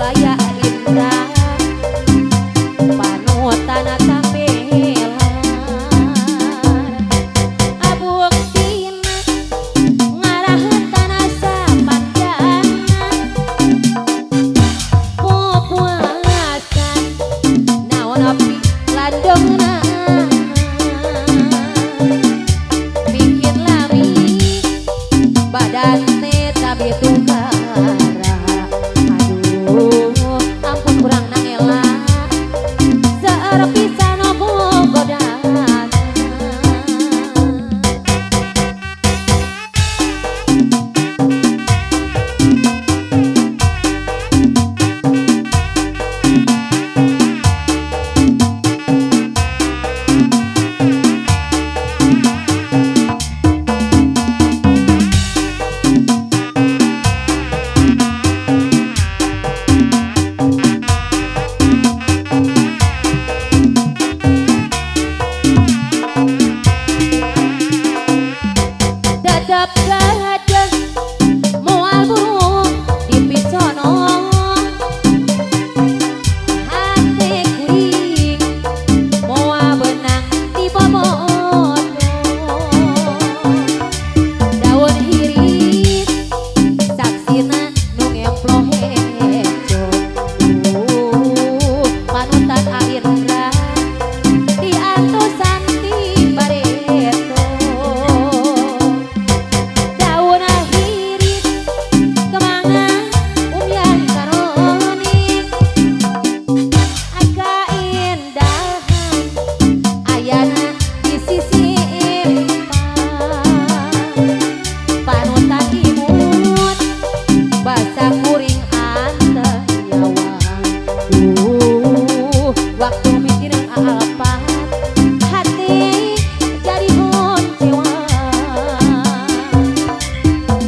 Sulaya Indra panutan tampilan abuktina ngarahetan asa pandangan pupuasan naon api landongna bikin lami badan tapi tungkara aduh ampun kurang nangela searep pisan bogodana tetap gajah moal burung di pisono hati kuring moal benang di bobodo daun hiris saksina nu ngemplo hejo panutan Aindra di antosan di bareto bahasa kuring antayawang waktu mikirin apa hati jadi honcewa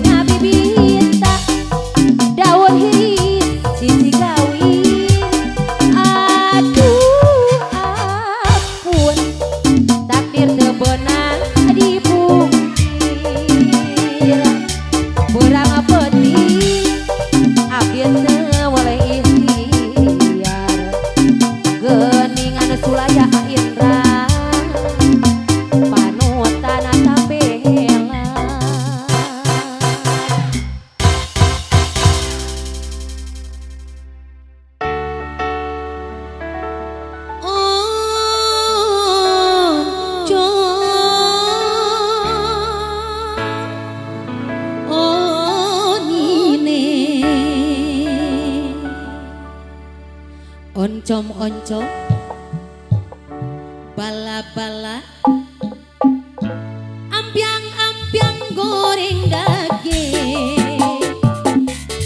ngabibita daun hiris sisi gawin aduh ampun takdir tebenang dipungkir berang pedih abdi teu boleh ikhtiar geuningan Sulaya Indra panutan tampilan oncom-oncom bala-bala ampiang-ampiang goreng daging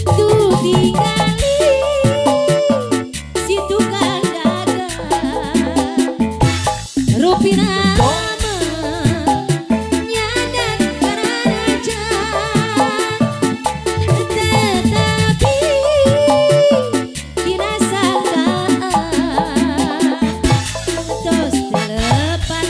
tuh tinggali si tukang dagang rupina tos telepan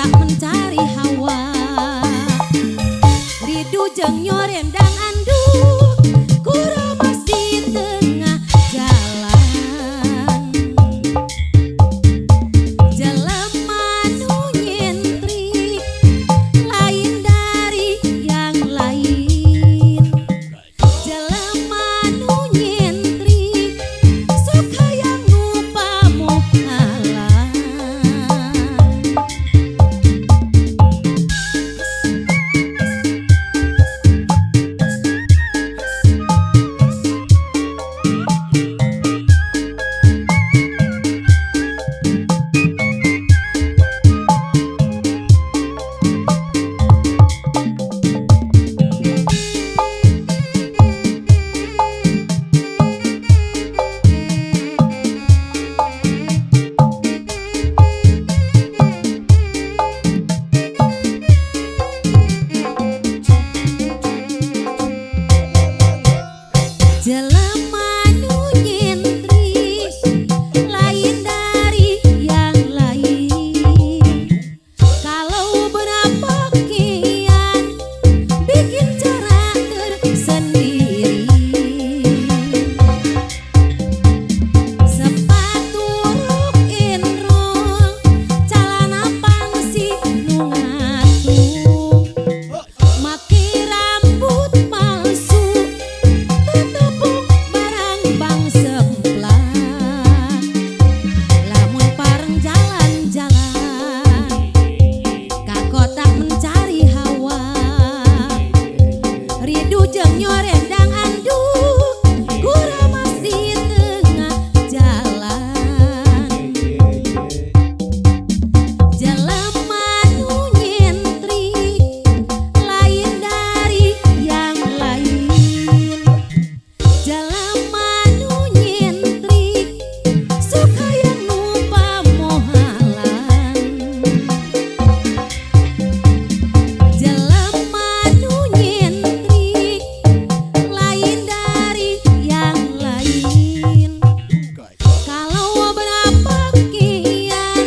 kotak mencari hawa. Ridu jeung nyorendang anduk kuremas di tengah jalan. Jelema nu nyentrik lain dari yang lain. Jelema nu nyentrik sok hayang nu pamohalan. Jelema nu nyentrik lain dari yang lain. Kalau berpakaian bikin cara tersendiri. Sepatu rok and roll, calana pangsi nu ngatung, make rambut palsu, tetepung barang bang semplang. Lamun pareng jalan-jalan ka kotak mencari hawa. Ridu jeung nyorendang anduk kuremas di tengah jalan. Jelema nu nyentrik lain dari yang lain. Jelema nu nyentrik sok hayang nu pamohalan. Jelema nu nyentrik lain dari yang lain. Kalau berpakaian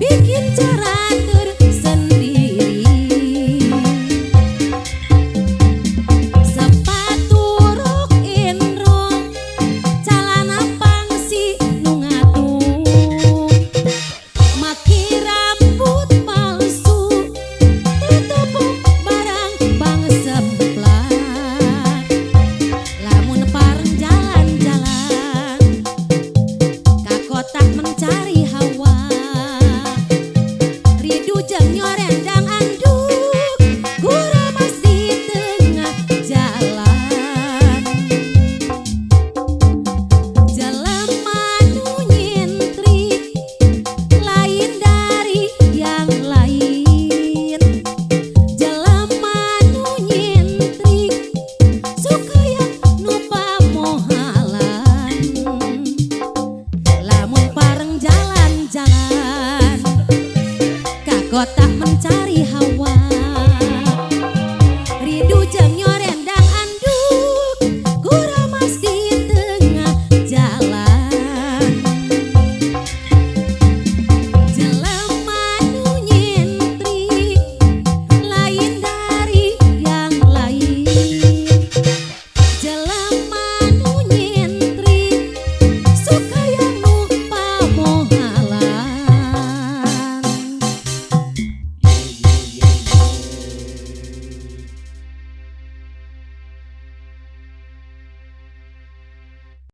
bikin cara tersendiri. Sepatu rok and roll, calana pangsi nu ngatung, make rambut palsu, tetepung barang bang semplang. Lamun pareng jalan-jalan ka kotak mencari hawa. Ridu jeung nyorendang anduk kuremas di tengah jalan. Jelema nu nyentrik lain dari yang lain. Jelema nu nyentrik sok hayang nu pamohalan. Lamun pareng jalan-jalan ka kotak mencari hawa.